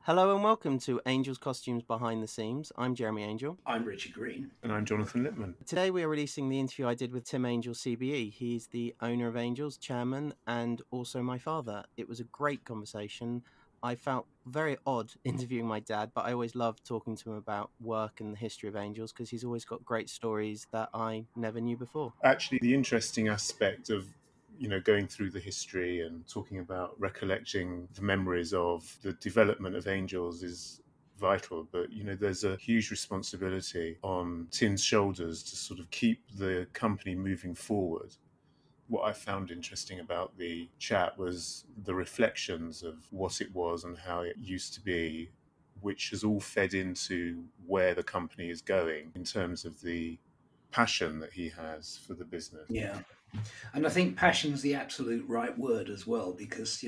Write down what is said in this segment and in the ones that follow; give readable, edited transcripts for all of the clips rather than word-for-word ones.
Hello and welcome to Angel's Costumes Behind the Seams. I'm Jeremy Angel. I'm Richard Green. And I'm Jonathan Lippman. Today we are releasing the interview I did with Tim Angel CBE. He's the owner of Angels, chairman, and also my father. It was a great conversation. I felt very odd interviewing my dad, but I always loved talking to him about work and the history of Angels because he's always got great stories that I never knew before. Actually, the interesting aspect of going through the history and talking about recollecting the memories of the development of Angels is vital. But, there's a huge responsibility on Tim's shoulders to sort of keep the company moving forward. What I found interesting about the chat was the reflections of what it was and how it used to be, which has all fed into where the company is going in terms of the passion that he has for the business. Yeah. And I think passion's the absolute right word as well, because,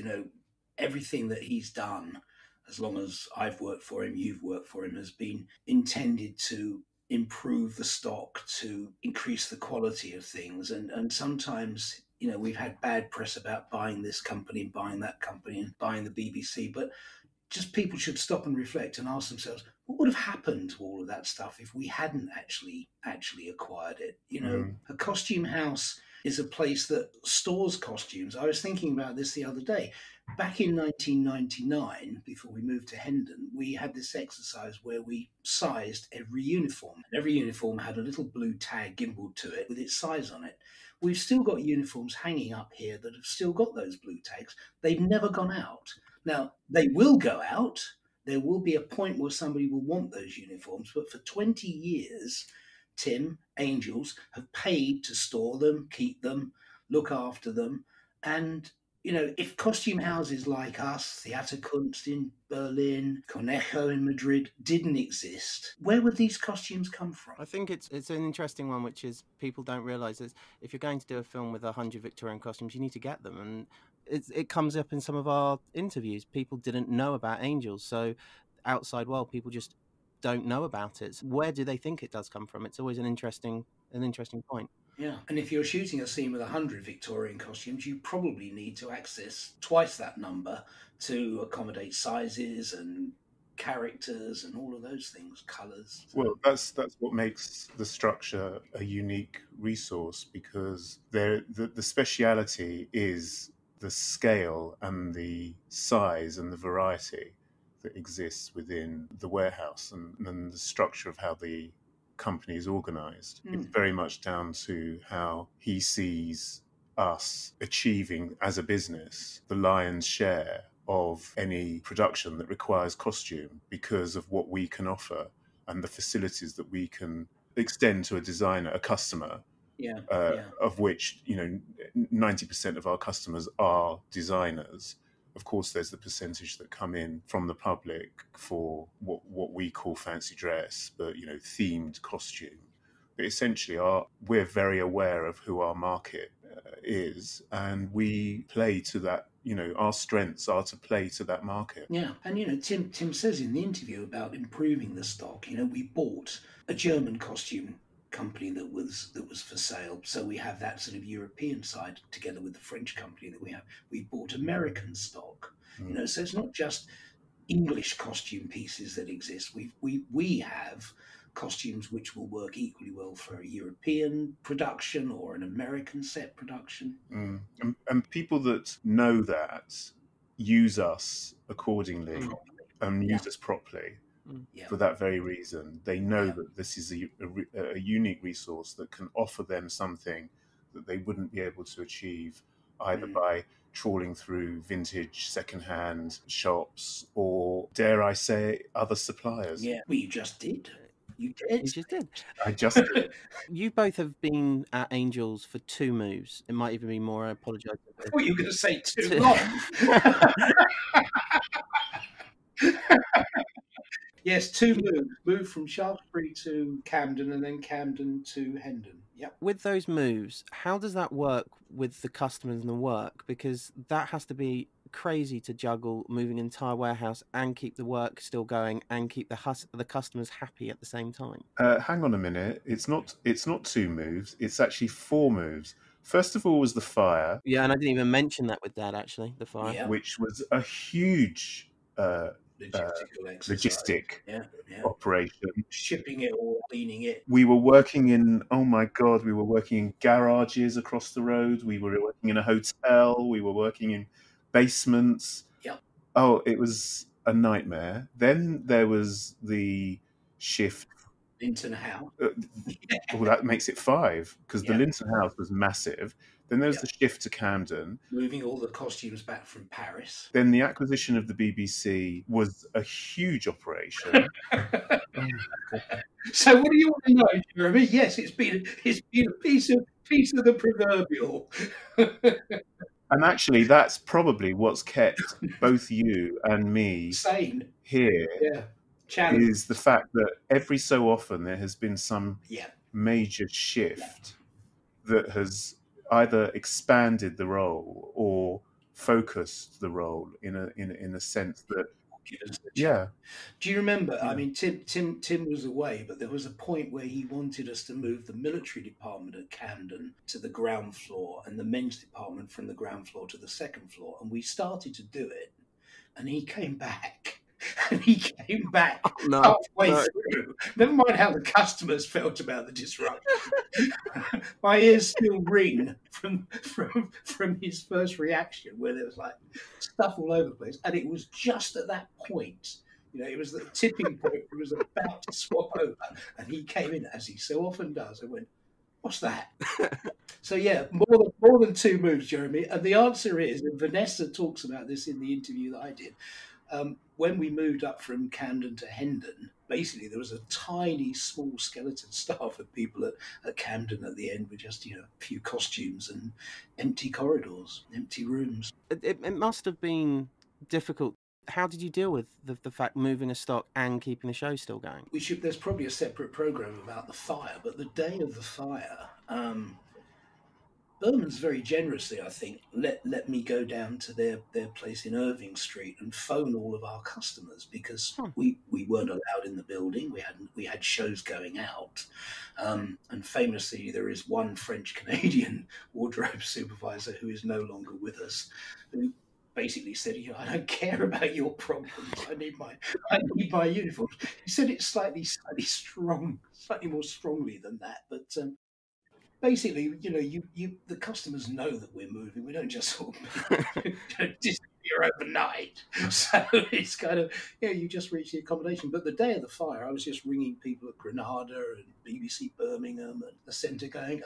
everything that he's done, as long as I've worked for him, you've worked for him, has been intended to improve the stock, to increase the quality of things. And sometimes, we've had bad press about buying this company and buying that company and buying the BBC, but just people should stop and reflect and ask themselves, what would have happened to all of that stuff if we hadn't actually acquired it? A costume house is a place that stores costumes. I was thinking about this the other day. Back in 1999, before we moved to Hendon, we had this exercise where we sized every uniform. Every uniform had a little blue tag gimbaled to it with its size on it. We've still got uniforms hanging up here that have still got those blue tags. They've never gone out. Now, they will go out. There will be a point where somebody will want those uniforms, but for 20 years, Tim, Angels, have paid to store them, keep them, look after them. And, if costume houses like us, Theaterkunst in Berlin, Conejo in Madrid, didn't exist, where would these costumes come from? I think it's an interesting one, which is people don't realise is if you're going to do a film with 100 Victorian costumes, you need to get them. And it comes up in some of our interviews. People didn't know about Angels. So outside world, people just don't know about it. So where do they think it does come from? It's always an interesting point. Yeah, and if you're shooting a scene with 100 Victorian costumes, you probably need to access twice that number to accommodate sizes and characters and all of those things, colours. Well, that's what makes the structure a unique resource, because the speciality is the scale and the size and the variety that exists within the warehouse and the structure of how the company is organized. It's very much down to how he sees us achieving as a business the lion's share of any production that requires costume, because of what we can offer and the facilities that we can extend to a designer, a customer, of which 90% of our customers are designers. Of course, there's the percentage that come in from the public for what we call fancy dress, but themed costume. But essentially, we're very aware of who our market is, and we play to that. Our strengths are to play to that market. Yeah, and Tim says in the interview about improving the stock. We bought a German costume company that was for sale, so we have that sort of European side together with the French company that we have. We bought American stock, so it's not just English costume pieces that exist. We have costumes which will work equally well for a European production or an American set production. And people that know that use us accordingly and use us properly. For that very reason, they know that this is a unique resource that can offer them something that they wouldn't be able to achieve either by trawling through vintage second-hand shops or, dare I say, other suppliers. Yeah, well, you just did. You did. You just did. I just did. You both have been at Angels for 2 moves. It might even be more. I apologise. I thought you were going to say too long. Yes, 2 moves. Moved from Shaftesbury to Camden and then Camden to Hendon. Yep. With those moves, how does that work with the customers and the work? Because that has to be crazy to juggle moving an entire warehouse and keep the work still going and keep the customers happy at the same time. Hang on a minute. It's not 2 moves. It's actually 4 moves. First of all was the fire. Yeah, and I didn't even mention that with Dad, actually, the fire. Yeah. Which was a huge logistical exercise. logistic operation. Shipping it or cleaning it. We were working in, oh my God, we were working in garages across the road. We were working in a hotel. We were working in basements. Yep. Oh, it was a nightmare. Then there was the shift. Linton House. Well, that makes it 5 because the Linton House was massive. Then there was the shift to Camden. Moving all the costumes back from Paris. Then the acquisition of the BBC was a huge operation. So what do you want to know, Jeremy? Yes, it's been a piece of the proverbial. And actually, that's probably what's kept both you and me sane here. Challenge. Is the fact that every so often there has been some major shift that has either expanded the role or focused the role in a sense that Do you remember? I mean, Tim was away, but there was a point where he wanted us to move the military department at Camden to the ground floor and the men's department from the ground floor to the second floor, and we started to do it, and he came back. And he came back halfway through. Never mind how the customers felt about the disruption. My ears still ring from his first reaction, where there was like stuff all over the place. And it was just at that point, it was the tipping point. It was about to swap over, and he came in as he so often does, and went, "What's that?" So more than 2 moves, Jeremy. And the answer is, and Vanessa talks about this in the interview that I did. When we moved up from Camden to Hendon, basically there was a tiny, small skeleton staff of people at Camden at the end with just, a few costumes and empty corridors, empty rooms. It must have been difficult. How did you deal with the fact moving a stock and keeping the show still going? There's probably a separate program about the fire, but the day of the fire, Berman's very generously, I think, let me go down to their place in Irving Street and phone all of our customers because we weren't allowed in the building. We had shows going out, and famously there is one French Canadian wardrobe supervisor who is no longer with us, who basically said, "I don't care about your problems. I need my uniform." He said it slightly more strongly than that, but. Basically, the customers know that we're moving. We don't just sort of disappear overnight. So it's kind of, you just reach the accommodation. But the day of the fire, I was just ringing people at Granada and BBC Birmingham and the centre going,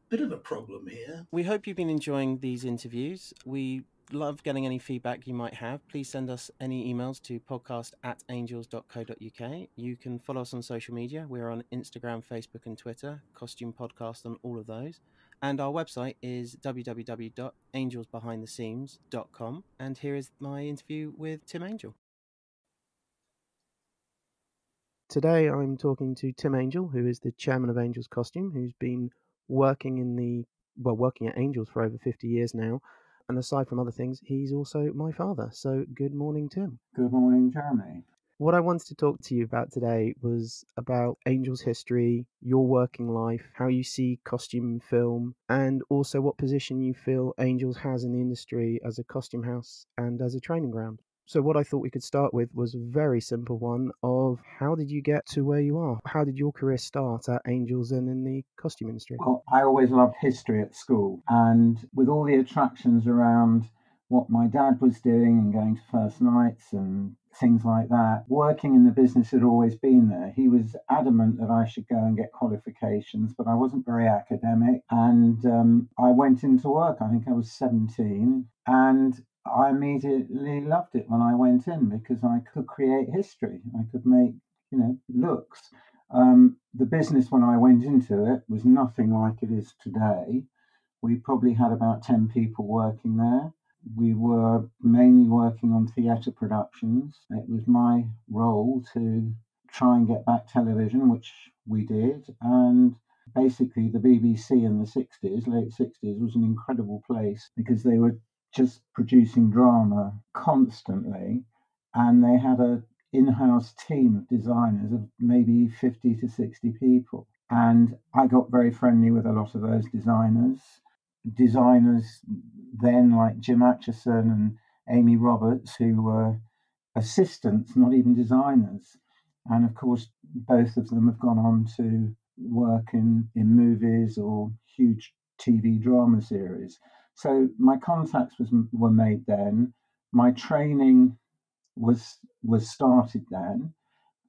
bit of a problem here. We hope you've been enjoying these interviews. We love getting any feedback you might have. Please send us any emails to podcast@angels.co.uk. You can follow us on social media. We're on Instagram, Facebook and Twitter, Costume Podcast on all of those. And our website is www.angelsbehindtheseams.com. And here is my interview with Tim Angel. Today I'm talking to Tim Angel, who is the chairman of Angels Costume, who's been working at Angels for over 50 years now. And aside from other things, he's also my father. So good morning, Tim. Good morning, Jeremy. What I wanted to talk to you about today was about Angels' history, your working life, how you see costume film, and also what position you feel Angels has in the industry as a costume house and as a training ground. So what I thought we could start with was a very simple one of how did you get to where you are? How did your career start at Angels and in the costume industry? Well, I always loved history at school, and with all the attractions around what my dad was doing and going to first nights and things like that, working in the business had always been there. He was adamant that I should go and get qualifications, but I wasn't very academic, and I went into work. I think I was 17, and I immediately loved it when I went in because I could create history. I could make, looks. The business when I went into it was nothing like it is today. We probably had about 10 people working there. We were mainly working on theatre productions. It was my role to try and get back television, which we did. And basically the BBC in the 60s, late 60s, was an incredible place because they were just producing drama constantly, and they had an in-house team of designers of maybe 50 to 60 people. And I got very friendly with a lot of those designers then like Jim Atchison and Amy Roberts, who were assistants, not even designers. And of course, both of them have gone on to work in movies or huge TV drama series. So my contacts were made then. My training was started then,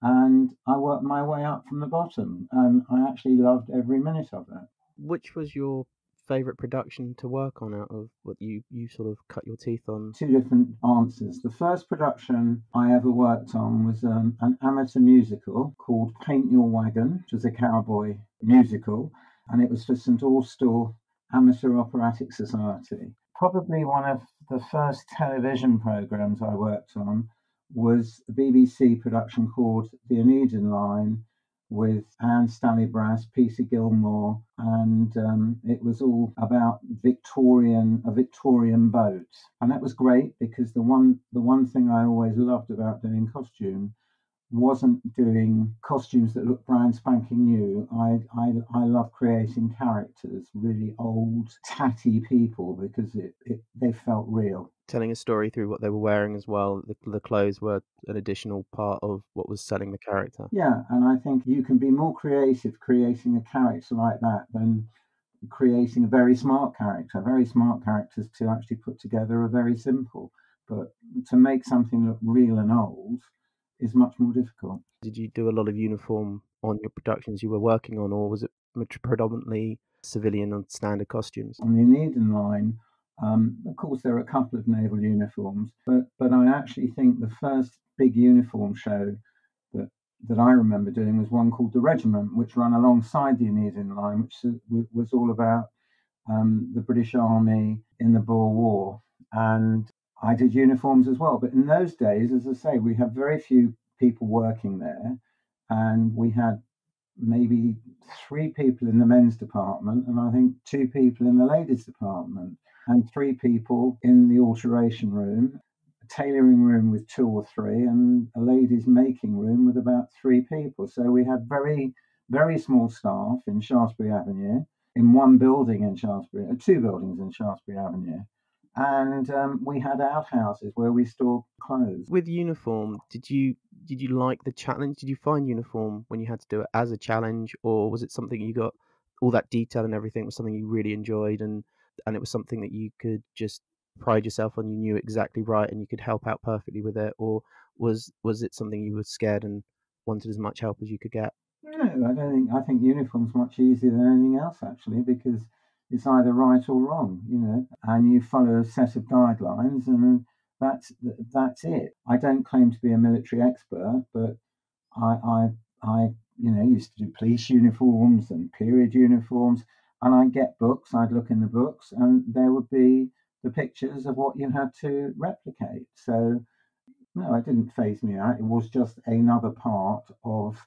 and I worked my way up from the bottom, and I actually loved every minute of it. Which was your favourite production to work on out of what you sort of cut your teeth on? Two different answers. The first production I ever worked on was an amateur musical called Paint Your Wagon, which was a cowboy musical, and it was for St Austell Amateur Operatic Society. Probably one of the first television programmes I worked on was a BBC production called The Aeneid Line, with Anne Stallybrass, Peter Gilmore, and it was all about a Victorian boat, and that was great because the one thing I always loved about doing costume wasn't doing costumes that look brand spanking new. I love creating characters, really old, tatty people, because they felt real. Telling a story through what they were wearing as well. The clothes were an additional part of what was selling the character. Yeah, and I think you can be more creative creating a character like that than creating a very smart character. Very smart characters to actually put together are very simple, but to make something look real and old is much more difficult. Did you do a lot of uniform on your productions you were working on, or was it predominantly civilian and standard costumes? On the Aeneid Line, of course, there are a couple of naval uniforms, but I actually think the first big uniform show that I remember doing was one called The Regiment, which ran alongside the Aeneid Line, which was all about the British Army in the Boer War. And I did uniforms as well. But in those days, as I say, we had very few people working there, and we had maybe 3 people in the men's department, and I think 2 people in the ladies' department, and 3 people in the alteration room, a tailoring room with 2 or 3, and a ladies' making room with about 3 people. So we had very, very small staff in Shaftesbury Avenue, in one building in Shaftesbury, 2 buildings in Shaftesbury Avenue. And we had outhouses where we stored clothes. With uniform, did you like the challenge? Did you find uniform when you had to do it as a challenge, or was it something you got all that detail and everything was something you really enjoyed, and it was something that you could just pride yourself on, you knew exactly right and you could help out perfectly with it, or was it something you were scared and wanted as much help as you could get? No, I don't think. I think uniform's much easier than anything else, actually, because it's either right or wrong, and you follow a set of guidelines, and that's it. I don't claim to be a military expert, but I used to do police uniforms and period uniforms, and I'd get books. I'd look in the books, and there would be the pictures of what you had to replicate. So no, it didn't phase me out. It was just another part of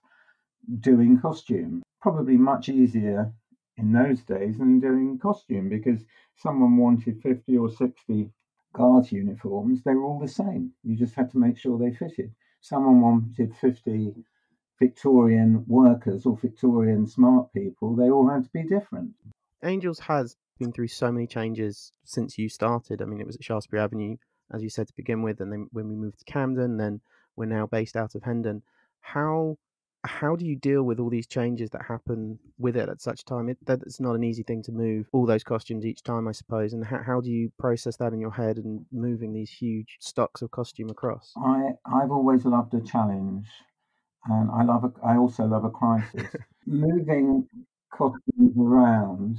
doing costume. Probably much easier in those days than doing costume, because someone wanted 50 or 60 guards uniforms, they were all the same. You just had to make sure they fitted. Someone wanted 50 Victorian workers or Victorian smart people, they all had to be different. Angels has been through so many changes since you started. I mean, it was at Shaftesbury Avenue, as you said, to begin with, and then when we moved to Camden, then we're now based out of Hendon. How do you deal with all these changes that happen with it at such time? That's not an easy thing to move all those costumes each time, I suppose. And how do you process that in your head and moving these huge stocks of costume across? I've always loved a challenge, and I also love a crisis. Moving costumes around,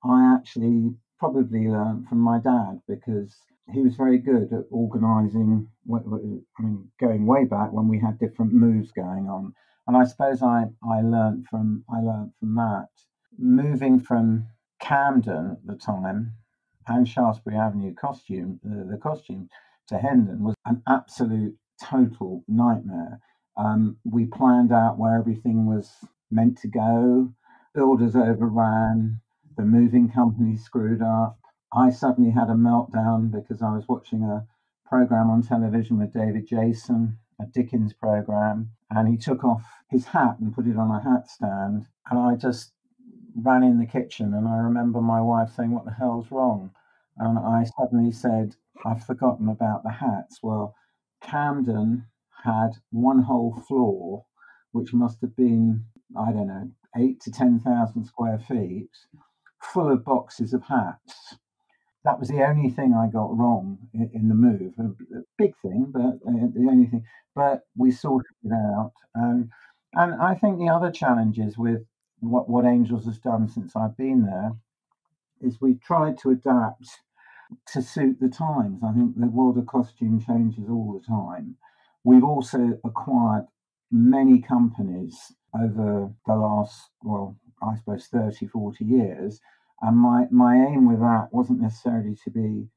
I actually probably learned from my dad, because he was very good at organising. I mean, going way back when we had different moves going on. And I suppose I learned from that. Moving from Camden at the time and Shaftesbury Avenue the costume to Hendon was an absolute total nightmare. We planned out where everything was meant to go. Builders overran. The moving company screwed up. I suddenly had a meltdown because I was watching a program on television with David Jason, a Dickens program, and he took off his hat and put it on a hat stand, and I just ran in the kitchen, and I remember my wife saying, "What the hell's wrong?" And I suddenly said, "I've forgotten about the hats." Well, Camden had one whole floor, which must have been, I don't know, 8 to 10,000 square feet, full of boxes of hats. That was the only thing I got wrong in the move. A big thing, but the only thing. But we sorted it out. And I think the other challenges with what Angels has done since I've been there is we've tried to adapt to suit the times. I think the world of costume changes all the time. We've also acquired many companies over the last, well, I suppose 30, 40 years. And my aim with that wasn't necessarily to be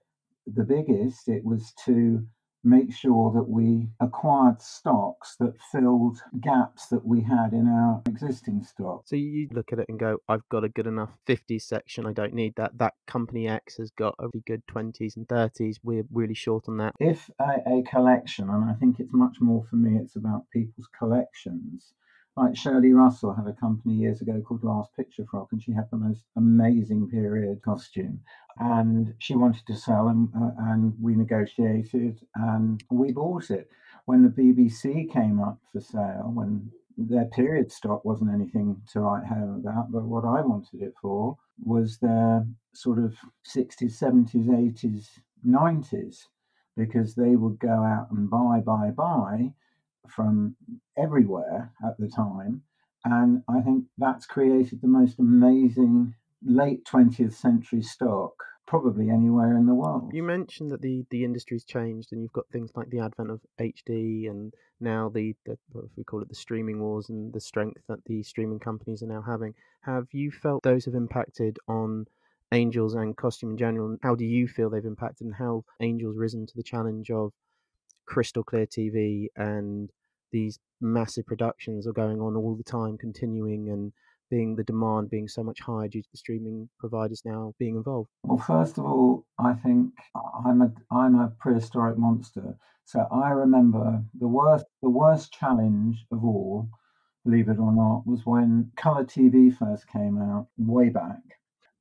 the biggest, it was to make sure that we acquired stocks that filled gaps that we had in our existing stock. So you look at it and go, I've got a good enough 50s section, I don't need that. That company X has got a really good 20s and 30s, we're really short on that. If a collection, and I think it's much more for me, it's about people's collections. Like Shirley Russell had a company years ago called Last Picture Frock, and she had the most amazing period costume. And she wanted to sell, and we negotiated, and we bought it. When the BBC came up for sale, when their period stock wasn't anything to write home about, but what I wanted it for was their sort of 60s, 70s, 80s, 90s, because they would go out and buy from everywhere at the time. And I think that's created the most amazing late 20th century stock probably anywhere in the world. You mentioned that the industry's changed, and you've got things like the advent of HD, and now the what we call it, the streaming wars, and the strength that the streaming companies are now having. Have you felt those have impacted on Angels and costume in general? And how do you feel they've impacted, and how Angels risen to the challenge of crystal clear TV and these massive productions are going on all the time, continuing, and the demand being so much higher due to the streaming providers now being involved? Well, first of all, I think I'm a prehistoric monster. So I remember the worst challenge of all, believe it or not, was when colour TV first came out way back.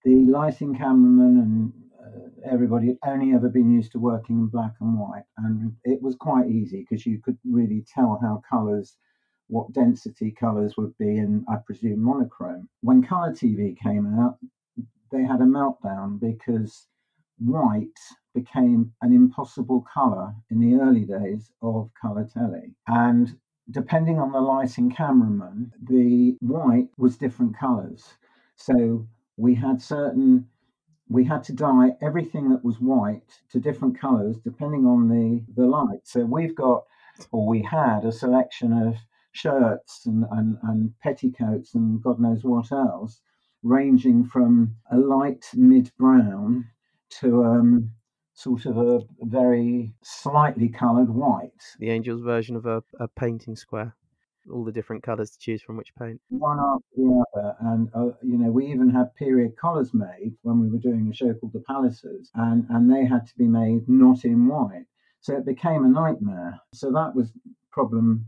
The lighting cameraman and everybody had only ever been used to working in black and white, and it was quite easy because you could really tell how colours, what density colours would be, and I presume monochrome. When colour TV came out, they had a meltdown because white became an impossible colour in the early days of colour telly. And depending on the lighting cameraman, the white was different colours. So we had to dye everything that was white to different colours depending on the light. So we had a selection of shirts and petticoats and God knows what else, ranging from a light mid-brown to sort of a very slightly coloured white. The Angels version of a painting square. All the different colours to choose from which paint. One after the other. And, we even had period collars made when we were doing a show called The Palaces, and they had to be made not in white. So it became a nightmare. So that was problem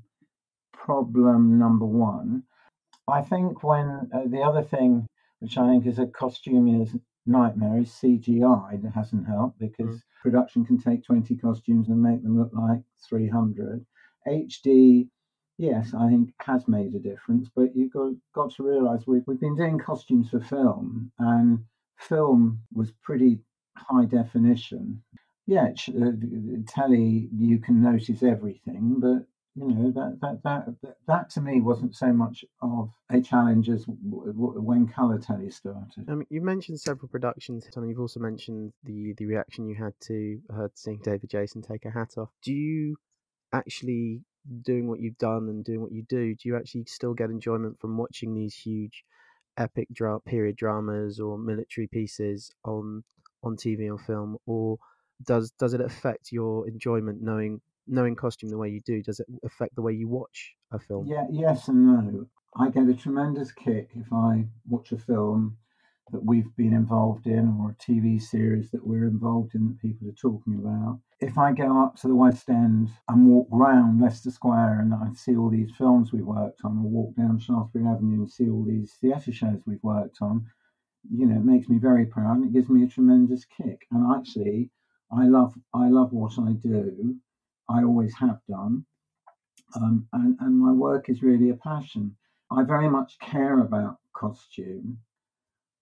number one. I think when the other thing, which I think is a costumier's nightmare, is CGI. That hasn't helped because production can take 20 costumes and make them look like 300. HD, yes, I think has made a difference, but you've got to realise we've been doing costumes for film, and film was pretty high definition. Yeah, telly, you can notice everything, but that to me wasn't so much of a challenge as when colour telly started. You mentioned several productions, and you've also mentioned the reaction you had to seeing David Jason take a hat off. Do you actually, doing what you've done and doing what you do you actually still get enjoyment from watching these huge epic period dramas or military pieces on TV or film, or does it affect your enjoyment knowing costume the way you do? Does it affect the way you watch a film? Yeah, yes and no. I get a tremendous kick if I watch a film that we've been involved in, or a TV series that we're involved in that people are talking about. If I go up to the West End and walk round Leicester Square and I see all these films we worked on, or walk down Shaftesbury Avenue and see all these theatre shows we've worked on, it makes me very proud and it gives me a tremendous kick. And actually, I love what I do, I always have done. And my work is really a passion. I very much care about costume,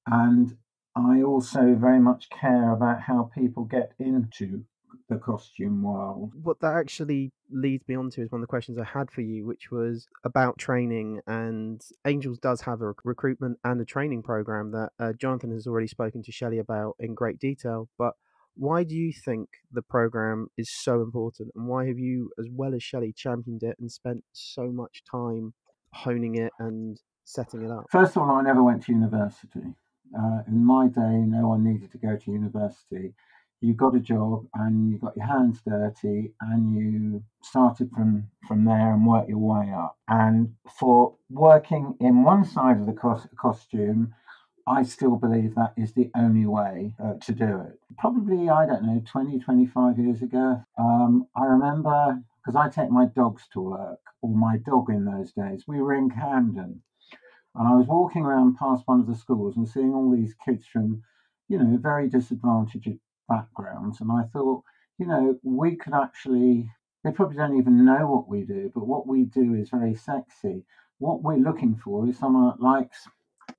and I also very much care about how people get into the costume world. What that actually leads me on to is one of the questions I had for you, which was about training. And Angels does have a recruitment and a training program that Jonathan has already spoken to Shelley about in great detail. But why do you think the program is so important, and why have you, as well as Shelley, championed it and spent so much time honing it and setting it up? First of all, I never went to university. In my day, no one needed to go to university. You got a job and you got your hands dirty and you started from there and worked your way up. And for working in one side of the costume, I still believe that is the only way to do it. Probably, I don't know, 20, 25 years ago, I remember, because I take my dogs to work, or my dog in those days, we were in Camden. And I was walking around past one of the schools and seeing all these kids from, very disadvantaged backgrounds. And I thought, we could actually, they probably don't even know what we do, but what we do is very sexy. What we're looking for is someone that likes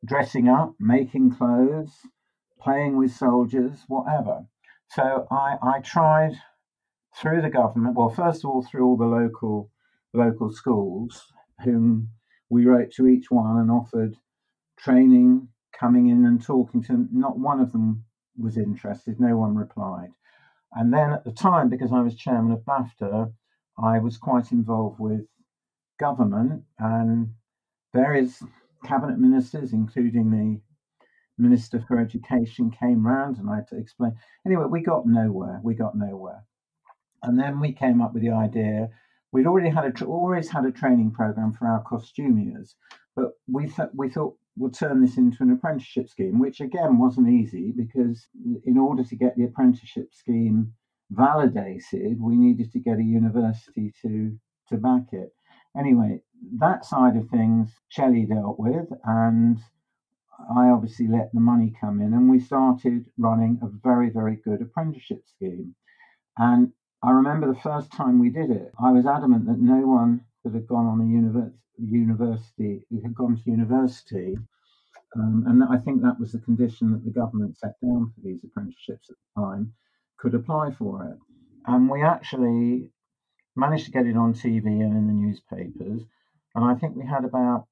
dressing up, making clothes, playing with soldiers, whatever. So I tried through the government, well, first of all, through all the local schools, whom we wrote to each one and offered training, coming in and talking to them. Not one of them was interested, no one replied. And then at the time, because I was chairman of BAFTA, I was quite involved with government, and various cabinet ministers, including the Minister for Education, came round and I had to explain. Anyway, we got nowhere. And then we came up with the idea. We'd already always had a training program for our costumiers, but we thought we'll turn this into an apprenticeship scheme, which again wasn't easy, because in order to get the apprenticeship scheme validated, we needed to get a university to back it. Anyway, that side of things Shelley dealt with, and I obviously let the money come in, and we started running a very, very good apprenticeship scheme. And I remember the first time we did it, I was adamant that no one that had gone on a university, who had gone to university, and I think that was the condition that the government set down for these apprenticeships at the time, could apply for it. And we actually managed to get it on TV and in the newspapers, and I think we had about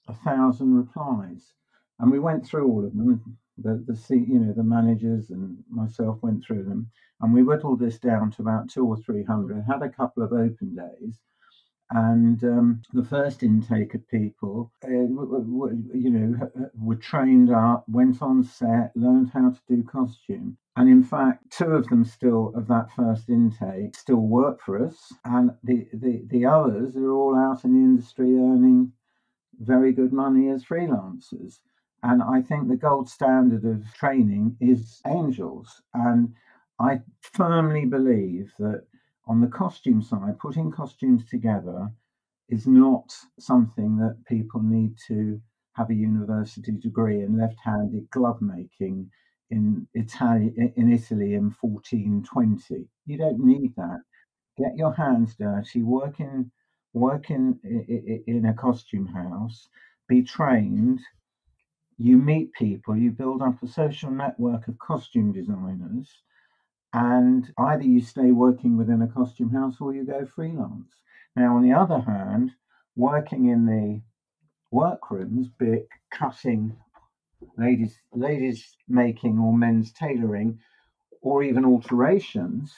1,000 replies. And we went through all of them. The managers and myself went through them, and we whittled this down to about 200 or 300. Had a couple of open days, and the first intake of people, were trained up, went on set, learned how to do costume. And in fact, 2 of them still, of that first intake, still work for us, and the others are all out in the industry earning very good money as freelancers. And I think the gold standard of training is Angels. And I firmly believe that on the costume side, putting costumes together is not something that people need to have a university degree in left-handed glove making in Italy in 1420. You don't need that. Get your hands dirty, work in a costume house, be trained. You meet people, you build up a social network of costume designers, and either you stay working within a costume house or you go freelance. Now, on the other hand, working in the workrooms, be it cutting, ladies making, or men's tailoring, or even alterations,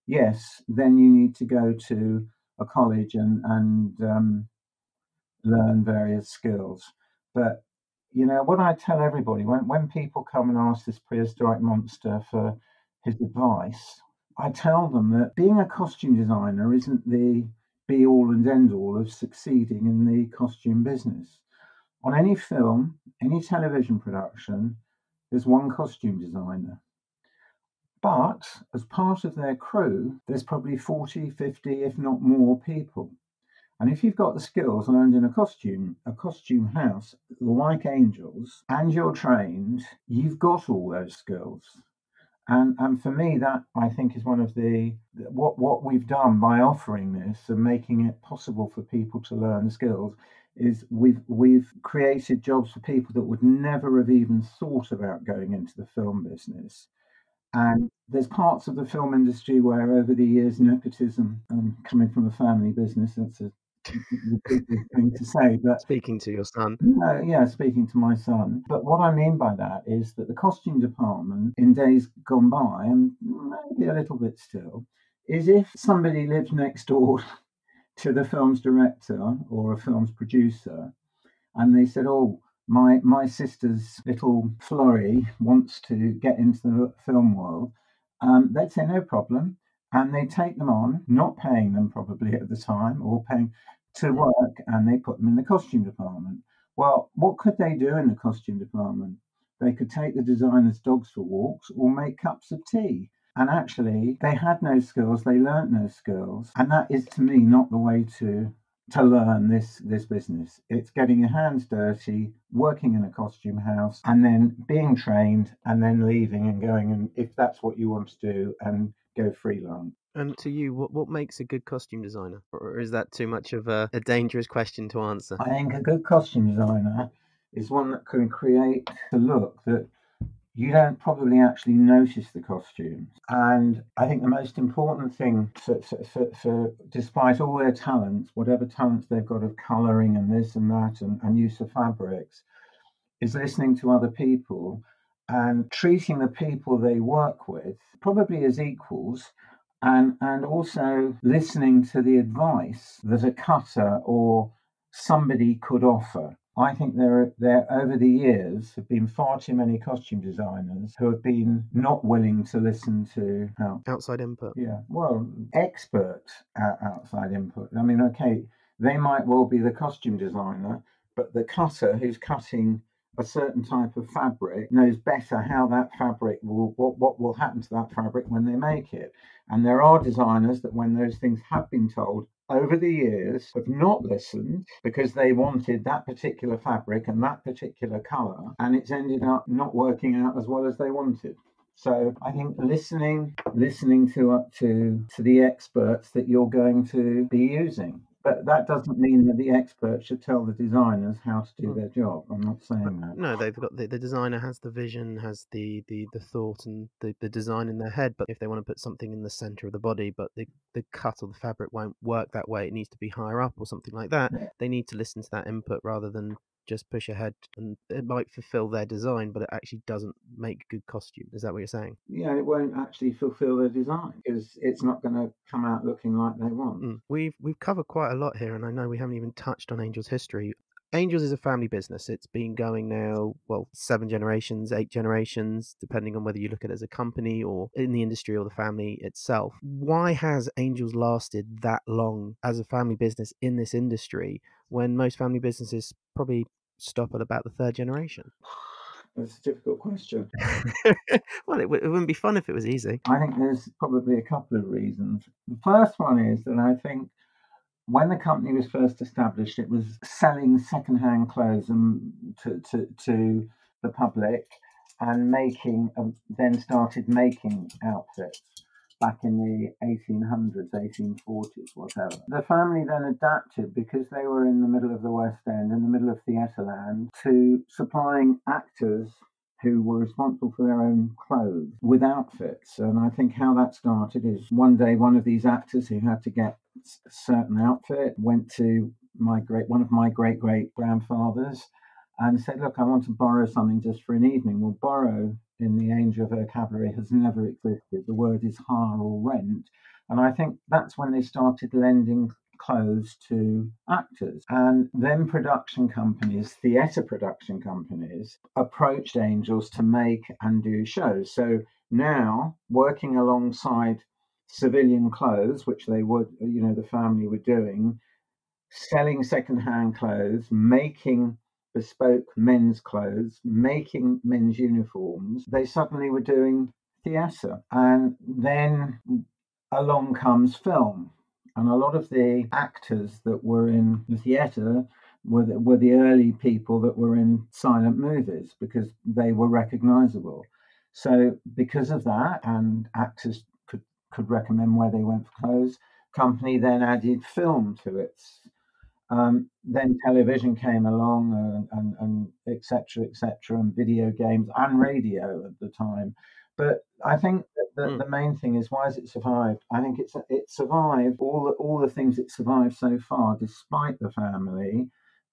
yes, then you need to go to a college and learn various skills. But what I tell everybody, when people come and ask this prehistoric monster for his advice, I tell them that being a costume designer isn't the be all and end all of succeeding in the costume business. On any film, any television production, there's one costume designer. But as part of their crew, there's probably 40, 50, if not more people. And if you've got the skills learned in a costume house like Angels, and you're trained, you've got all those skills. And for me, that I think is one of what we've done by offering this and making it possible for people to learn skills is we've created jobs for people that would never have even thought about going into the film business. And there's parts of the film industry where over the years nepotism, and coming from a family business, that's a ridiculous thing to say, but Speaking to your son. yeah, speaking to my son. But what I mean by that is that the costume department in days gone by, and maybe a little bit still, is if somebody lived next door to the film's director or a film's producer, and they said, "Oh, my sister's little Florrie wants to get into the film world," they'd say no problem, and they take them on, not paying them probably at the time or paying to work, and they put them in the costume department. Well, what could they do in the costume department? They could take the designers' dogs for walks or make cups of tea. And actually, they had no skills, they learnt no skills. And that is, to me, not the way to learn this business. It's getting your hands dirty, working in a costume house, and then being trained, and then leaving and going, and if that's what you want to do, and go freelance. And to you, what makes a good costume designer? Or is that too much of a dangerous question to answer? I think a good costume designer is one that can create a look that you don't probably actually notice the costumes. And I think the most important thing for despite all their talents, whatever talents they've got of colouring and this and that and use of fabrics, is listening to other people and treating the people they work with probably as equals, and also listening to the advice that a cutter or somebody could offer. I think there over the years have been far too many costume designers who have been not willing to listen to outside input. Yeah, well, expert outside input. I mean, okay, they might well be the costume designer, but the cutter who's cutting a certain type of fabric knows better how that fabric what will happen to that fabric when they make it. And there are designers that, when those things have been told over the years, have not listened because they wanted that particular fabric and that particular colour, and it's ended up not working out as well as they wanted. So I think listening to the experts that you're going to be using. But that doesn't mean that the experts should tell the designers how to do their job. I'm not saying that. No, they've got the designer has the vision, has the thought and the design in their head. But if they want to put something in the center of the body, but the cut or the fabric won't work that way, it needs to be higher up or something like that. Yeah. They need to listen to that input rather than just push ahead, and it might fulfill their design, but it actually doesn't make good costume. Is that what you're saying? Yeah, it won't actually fulfill their design because it's not going to come out looking like they want. We've covered quite a lot here, and I know we haven't even touched on Angel's history. Angel's is a family business. It's been going now, 7 generations, 8 generations, depending on whether you look at it as a company or in the industry or the family itself. Why has Angel's lasted that long as a family business in this industry when most family businesses probably stop at about the 3rd generation? That's a difficult question. Well, it wouldn't be fun if it was easy. I think there's probably a couple of reasons. The first one is that I think when the company was first established, it was selling second-hand clothes to the public and then started making outfits back in the 1800s, 1840s, whatever. The family then adapted, because they were in the middle of the West End, in the middle of Theatreland, to supplying actors who were responsible for their own clothes with outfits. And I think how that started is one day one of these actors who had to get a certain outfit went to one of my great-great-grandfathers and said, "Look, I want to borrow something just for an evening." Well, borrow in the Angel vocabulary has never existed. The word is hire or rent. And I think that's when they started lending clothes to actors. And then production companies, theatre production companies, approached Angels to make and do shows. So now, working alongside civilian clothes, which they would, the family were doing, selling second-hand clothes, making bespoke men's clothes, making men's uniforms, they suddenly were doing theatre. And then along comes film. And a lot of the actors that were in the theatre were the early people that were in silent movies because they were recognisable. So because of that, and actors could recommend where they went for clothes, company then added film to its. Then television came along, and et cetera, and video games and radio at the time. But I think that the main thing is, why has it survived? I think it survived all the things it survived so far, despite the family,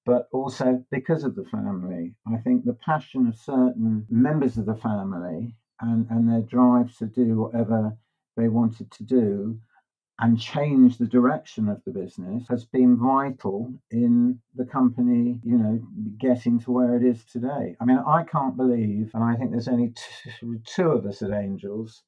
but also because of the family. I think the passion of certain members of the family and their drive to do whatever they wanted to do and change the direction of the business has been vital in the company, getting to where it is today. I mean, I can't believe, and I think there's only two of us at Angels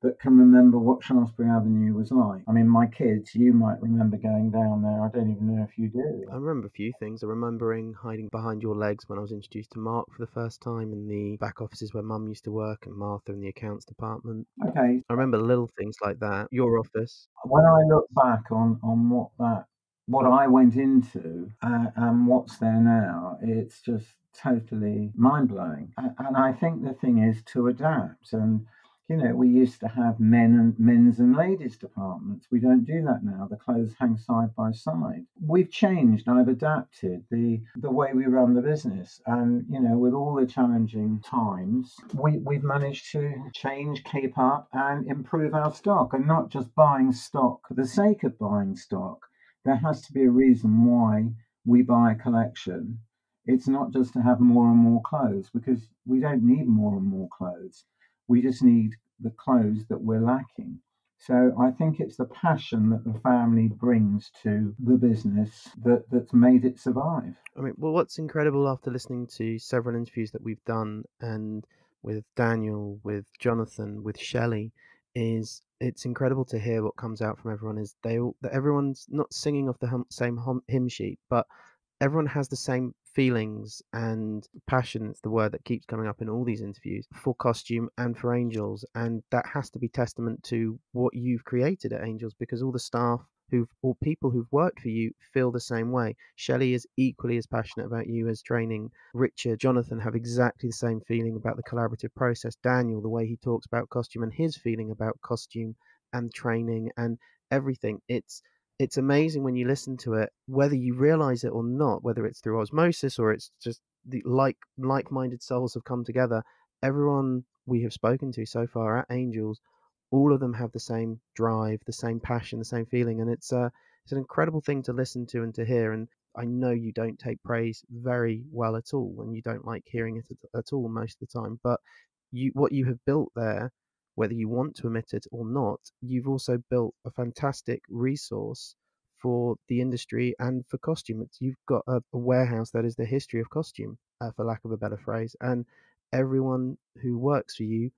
that can remember what Shaftesbury Avenue was like. I mean, my kids, you might remember going down there. I don't even know if you do. I remember a few things. I remembering hiding behind your legs when I was introduced to Mark for the first time in the back offices where Mum used to work, and Martha in the accounts department. Okay. I remember little things like that. Your office. When I look back on what I went into and what's there now, it's just totally mind-blowing. And I think the thing is to adapt. And we used to have men's and ladies departments. We don't do that now. The clothes hang side by side. We've changed. I've adapted the way we run the business. And, with all the challenging times, we've managed to change, keep up, and improve our stock, and not just buying stock for the sake of buying stock. There has to be a reason why we buy a collection. It's not just to have more and more clothes, because we don't need more and more clothes. We just need the clothes that we're lacking. So I think it's the passion that the family brings to the business that's made it survive. I mean, well, what's incredible after listening to several interviews that we've done, and with Daniel, with Jonathan, with Shelley, is it's incredible to hear what comes out from everyone. Is everyone's not singing off the same hymn sheet, but everyone has the same feelings and passion. It's the word that keeps coming up in all these interviews for costume and for Angels, and that has to be testament to what you've created at Angels, because all the staff or people who've worked for you feel the same way. Shelley is equally as passionate about you as training. Richard, Jonathan have exactly the same feeling about the collaborative process. Daniel, the way he talks about costume and his feeling about costume and training and everything. It's amazing when you listen to it, whether you realize it or not, whether it's through osmosis or it's just the like-minded souls have come together. Everyone we have spoken to so far at Angels, all of them have the same drive, the same passion, the same feeling, and it's an incredible thing to listen to and to hear. And I know you don't take praise very well at all, and you don't like hearing it at all most of the time. But what you have built there, whether you want to admit it or not, you've also built a fantastic resource for the industry and for costume. You've got a warehouse that is the history of costume, for lack of a better phrase, and everyone who works for you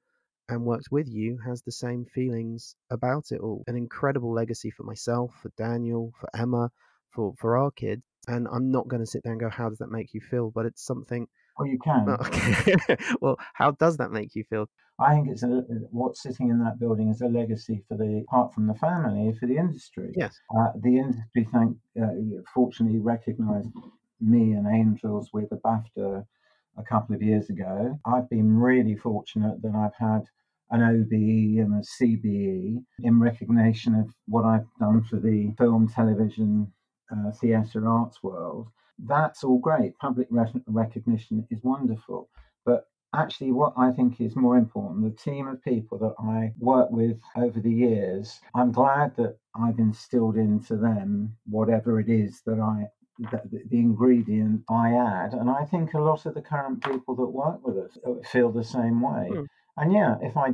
and works with you has the same feelings about it all. An incredible legacy for myself, for Daniel, for Emma, for our kids. And I'm not going to sit there and go, how does that make you feel? But it's something. Well, you can. Okay. Well, how does that make you feel? I think it's what's sitting in that building is a legacy apart from the family, for the industry. Yes. The industry, fortunately, recognised me and Angels with a BAFTA a couple of years ago. I've been really fortunate that I've had an OBE and a CBE in recognition of what I've done for the film, television, theatre, arts world. That's all great. Public recognition is wonderful. But actually, what I think is more important, the team of people that I work with over the years, I'm glad that I've instilled into them whatever it is that the ingredient I add. And I think a lot of the current people that work with us feel the same way. And yeah, if I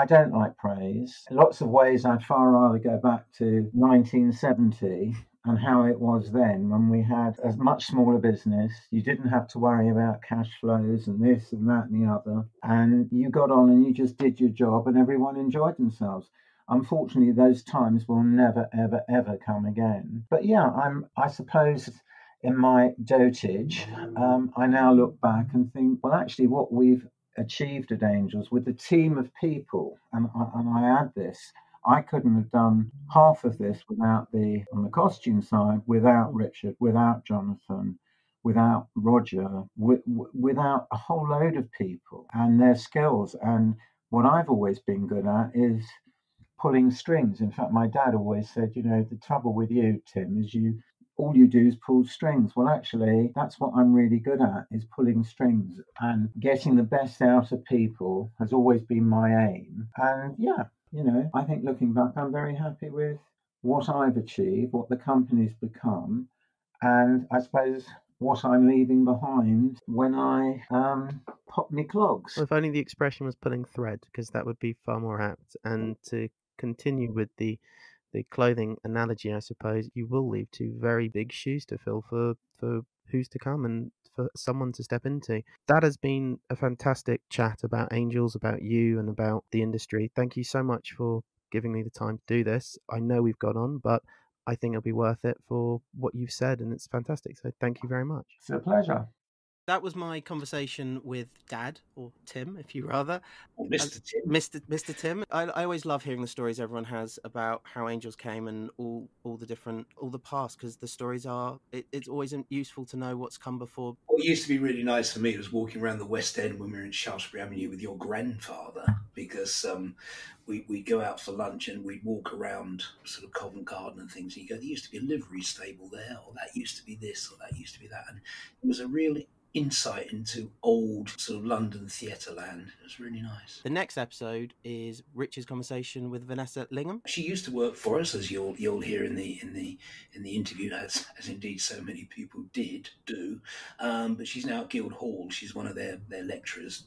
don't like praise. In lots of ways, I'd far rather go back to 1970 and how it was then, when we had a much smaller business. You didn't have to worry about cash flows and this and that and the other. And you got on and you just did your job and everyone enjoyed themselves. Unfortunately, those times will never, ever, ever come again. But yeah, I suppose in my dotage, I now look back and think, well, actually what we've achieved at Angels with the team of people, and I add this, I couldn't have done half of this on the costume side, without Richard, without Jonathan, without Roger, without a whole load of people and their skills. And what I've always been good at is pulling strings. In fact, my dad always said, the trouble with you, Tim, is all you do is pull strings. Well, actually, that's what I'm really good at, is pulling strings, and getting the best out of people has always been my aim. And yeah, I think looking back, I'm very happy with what I've achieved, what the company's become, and I suppose what I'm leaving behind when I pop me clogs. Well, if only the expression was pulling thread, because that would be far more apt. And to continue with the clothing analogy, I suppose you will leave two very big shoes to fill for who's to come and for someone to step into. That has been a fantastic chat about Angels, about you, and about the industry. Thank you so much for giving me the time to do this. I know we've got on, but I think it'll be worth it for what you've said, and it's fantastic. So thank you very much. It's a pleasure. That was my conversation with Dad, or Tim, if you rather. Or Mr. Tim. Mr. Tim. I always love hearing the stories everyone has about how Angels came and all the past, because the stories it's always useful to know what's come before. What used to be really nice for me was walking around the West End when we were in Shaftesbury Avenue with your grandfather, because we'd go out for lunch and we'd walk around sort of Covent Garden and things. And you go, there used to be a livery stable there, or that used to be this, or that used to be that. And it was a really insight into old sort of London theatre land. It was really nice. The next episode is Rich's conversation with Vanessa Lingham. She used to work for us, as you'll hear in the interview, as indeed so many people do. But she's now at Guildhall. She's one of their lecturers,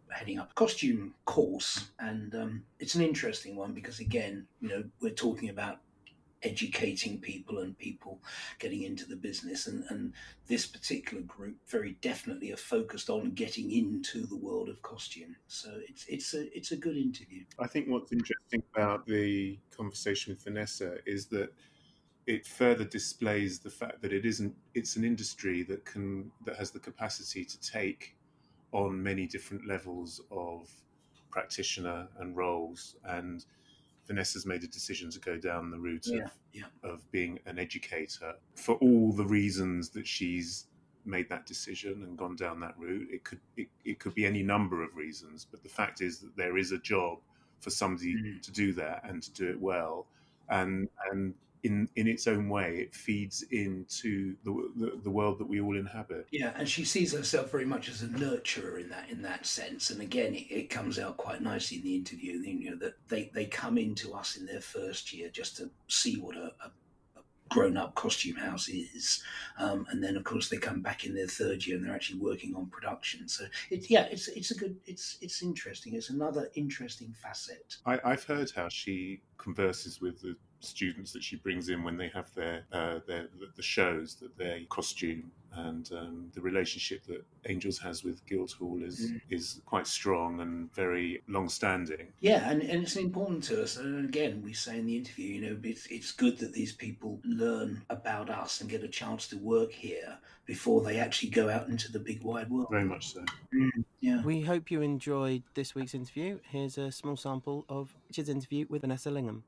heading up a costume course, and it's an interesting one because, again, we're talking about educating people and people getting into the business, and this particular group very definitely are focused on getting into the world of costume. So it's a good interview. I think what's interesting about the conversation with Vanessa is that it further displays the fact that it's an industry that has the capacity to take on many different levels of practitioner and roles, and Vanessa's made a decision to go down the route of being an educator for all the reasons that she's made that decision and gone down that route. It could be any number of reasons, but the fact is that there is a job for somebody to do that and to do it well, and in its own way, it feeds into the world that we all inhabit. Yeah, and she sees herself very much as a nurturer in that sense. And again, it comes out quite nicely in the interview. That they come into us in their first year just to see what a grown-up costume house is, and then of course they come back in their third year and they're actually working on production. So it's interesting. It's another interesting facet. I've heard how she converses with the students that she brings in when they have the shows that they costume, and the relationship that Angels has with Guildhall is quite strong and very long-standing. Yeah, and it's important to us. And again, we say in the interview, it's good that these people learn about us and get a chance to work here before they actually go out into the big wide world. Very much so. Yeah. We hope you enjoyed this week's interview. Here's a small sample of Richard's interview with Vanessa Lingham.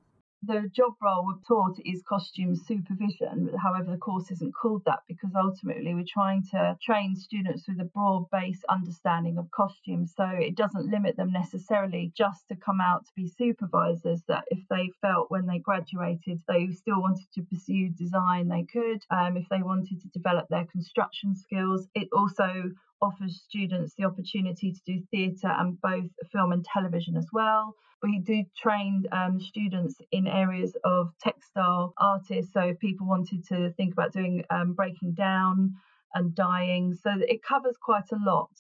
The job role we're taught is costume supervision. However, the course isn't called that because ultimately we're trying to train students with a broad-based understanding of costumes. So it doesn't limit them necessarily just to come out to be supervisors, that if they felt when they graduated they still wanted to pursue design, they could. If they wanted to develop their construction skills, it also offers students the opportunity to do theatre and both film and television as well. We do train students in areas of textile artists, so if people wanted to think about doing breaking down and dyeing, so it covers quite a lot.